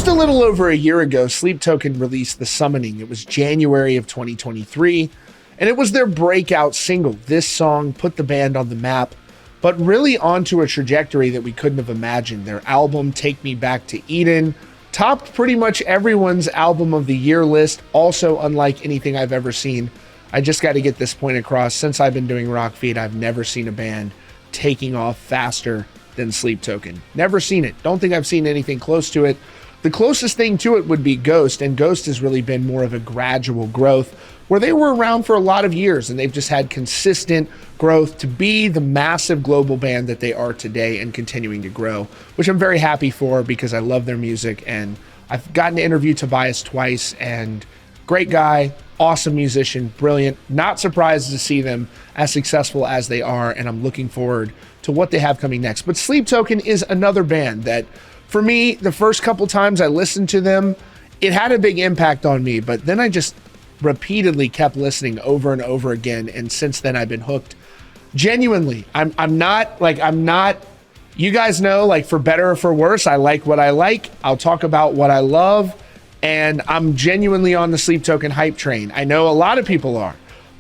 Just a little over a year ago, Sleep Token released The Summoning. It was January of 2023, and it was their breakout single. This song put the band on the map, but really onto a trajectory that we couldn't have imagined. Their album, Take Me Back to Eden, topped pretty much everyone's album of the year list, also unlike anything I've ever seen. I just got to get this point across. Since I've been doing Rock Feed, I've never seen a band taking off faster than Sleep Token. Never seen it. Don't think I've seen anything close to it. The closest thing to it would be Ghost, and Ghost has really been more of a gradual growth, where they were around for a lot of years and they've just had consistent growth to be the massive global band that they are today and continuing to grow, which I'm very happy for because I love their music. And I've gotten to interview Tobias twice, and great guy, awesome musician, brilliant. Not surprised to see them as successful as they are, and I'm looking forward to what they have coming next. But Sleep Token is another band that, for me, the first couple times I listened to them, it had a big impact on me, but then I just repeatedly kept listening over and over again, and since then I've been hooked. Genuinely, I'm not, you guys know, like, for better or for worse, I like what I like. I'll talk about what I love, and I'm genuinely on the Sleep Token hype train. I know a lot of people are,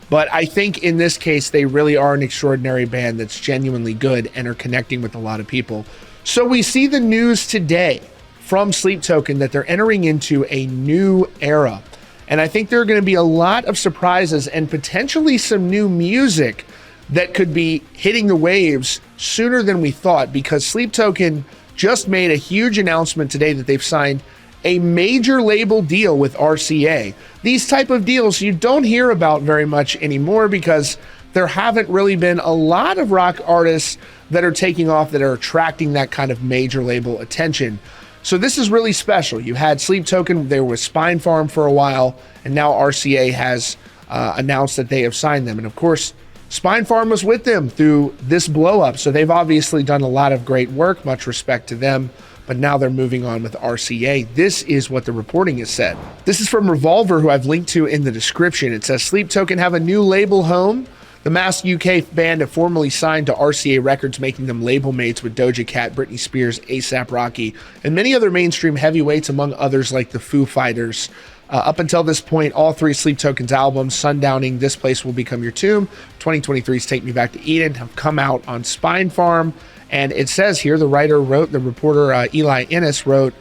but I think in this case, they really are an extraordinary band that's genuinely good and are connecting with a lot of people. So we see the news today from Sleep Token that they're entering into a new era. And I think there are going to be a lot of surprises and potentially some new music that could be hitting the waves sooner than we thought, because Sleep Token just made a huge announcement today that they've signed a major label deal with RCA. These type of deals you don't hear about very much anymore because there haven't really been a lot of rock artists that are taking off that are attracting that kind of major label attention. So this is really special. You had Sleep Token, they were with Spinefarm for a while, and now RCA has announced that they have signed them. And of course, Spinefarm was with them through this blow up. So they've obviously done a lot of great work, much respect to them, but now they're moving on with RCA. This is what the reporting has said. This is from Revolver, who I've linked to in the description. It says Sleep Token have a new label home. The masked UK band have formally signed to RCA Records, making them label mates with Doja Cat, Britney Spears, A$AP Rocky, and many other mainstream heavyweights, among others like the Foo Fighters. Up until this point, all three Sleep Token's albums, Sundowning, This Place Will Become Your Tomb, 2023's Take Me Back to Eden, have come out on Spinefarm. And it says here, the reporter Eli Ennis wrote,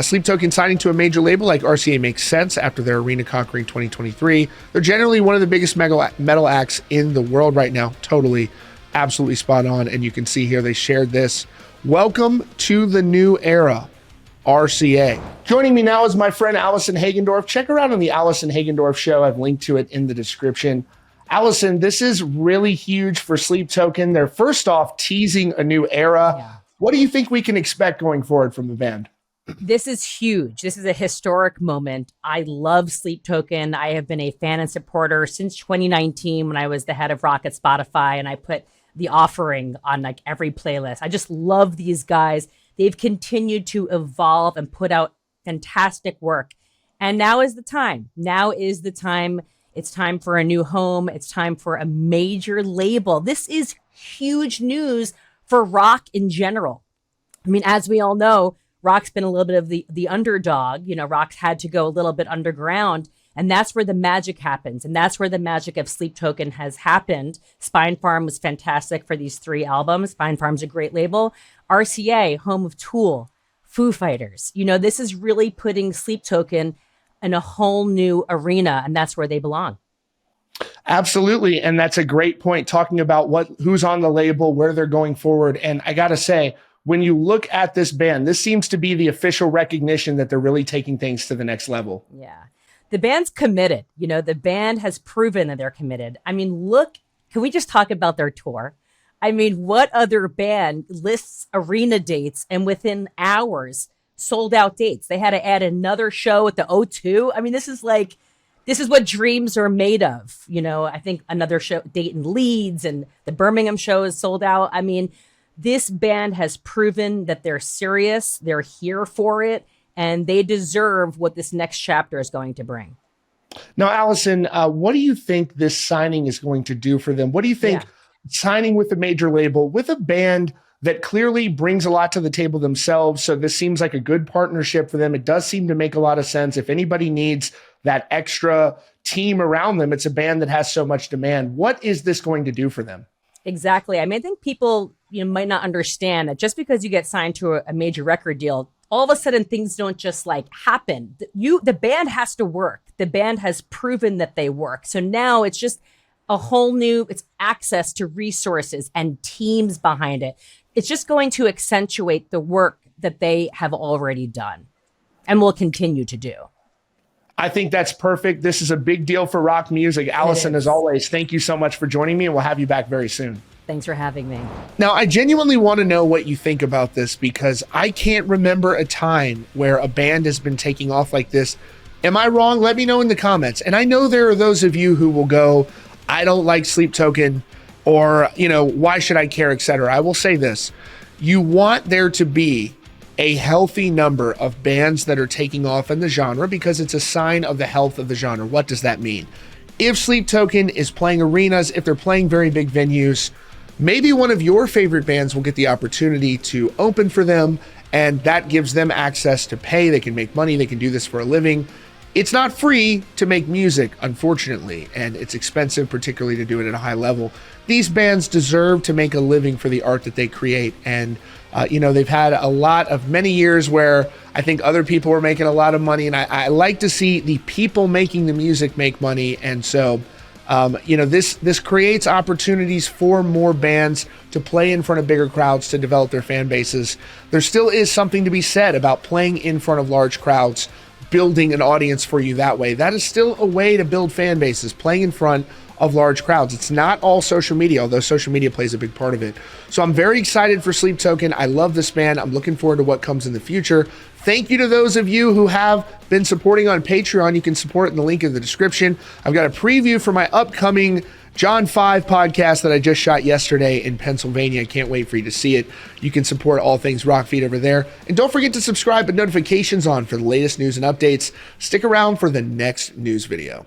Sleep Token signing to a major label like RCA makes sense after their arena conquering 2023. They're generally one of the biggest metal acts in the world right now. Totally, absolutely spot on. And you can see here they shared this. Welcome to the new era, RCA. Joining me now is my friend Allison Hagendorf. Check her out on the Allison Hagendorf Show. I've linked to it in the description. Allison, this is really huge for Sleep Token. They're first off teasing a new era. Yeah. What do you think we can expect going forward from the band? This is huge. This is a historic moment. I love Sleep Token. I have been a fan and supporter since 2019 when I was the head of rock at Spotify, and I put The Offering on like every playlist. I just love these guys. They've continued to evolve and put out fantastic work. And now is the time. Now is the time. It's time for a new home. It's time for a major label. This is huge news for rock in general. I mean, as we all know, rock's been a little bit of the underdog. You know, rock's had to go a little bit underground, and that's where the magic happens. And that's where the magic of Sleep Token has happened. Spinefarm was fantastic for these three albums. Spinefarm's a great label. RCA, home of Tool, Foo Fighters. You know, this is really putting Sleep Token in a whole new arena, and that's where they belong. Absolutely. And that's a great point, talking about who's on the label, where they're going forward. And I got to say, when you look at this band, this seems to be the official recognition that they're really taking things to the next level. Yeah. The band's committed. You know, the band has proven that they're committed. I mean, can we just talk about their tour? I mean, what other band lists arena dates and within hours sold out dates? They had to add another show at the O2. I mean, this is what dreams are made of. You know, I think another show date in Leeds, and the Birmingham show is sold out. I mean, this band has proven that they're serious, they're here for it, and they deserve what this next chapter is going to bring. Now, Allison, what do you think this signing is going to do for them? What do you think signing with a major label, with a band that clearly brings a lot to the table themselves. So this seems like a good partnership for them. It does seem to make a lot of sense. If anybody needs that extra team around them, it's a band that has so much demand. What is this going to do for them? Exactly. I mean, I think people might not understand that just because you get signed to a major record deal, all of a sudden things don't just like happen. The band has to work. The band has proven that they work. So now it's just a whole new, it's access to resources and teams behind it. It's just going to accentuate the work that they have already done and will continue to do. I think that's perfect. This is a big deal for rock music. Allison, as always, thank you so much for joining me, and we'll have you back very soon. Thanks for having me. Now, I genuinely want to know what you think about this, because I can't remember a time where a band has been taking off like this. Am I wrong? Let me know in the comments. And I know there are those of you who will go, I don't like Sleep Token, or, why should I care, etc. I will say this. You want there to be a healthy number of bands that are taking off in the genre, because it's a sign of the health of the genre. What does that mean? If Sleep Token is playing arenas, if they're playing very big venues, maybe one of your favorite bands will get the opportunity to open for them, and that gives them access to pay. They can make money. They can do this for a living. It's not free to make music, unfortunately, and it's expensive, particularly to do it at a high level. These bands deserve to make a living for the art that they create. And, they've had many years where I think other people were making a lot of money, and I like to see the people making the music make money. And so, this creates opportunities for more bands to play in front of bigger crowds, to develop their fan bases. There still is something to be said about playing in front of large crowds, building an audience for you that way. That is still a way to build fan bases, playing in front of large crowds. It's not all social media, although social media plays a big part of it. So I'm very excited for Sleep Token. I love this band. I'm looking forward to what comes in the future. Thank you to those of you who have been supporting on Patreon. You can support in the link in the description. I've got a preview for my upcoming John 5 podcast that I just shot yesterday in Pennsylvania. I can't wait for you to see it. You can support all things Rockfeed over there. And don't forget to subscribe with notifications on for the latest news and updates. Stick around for the next news video.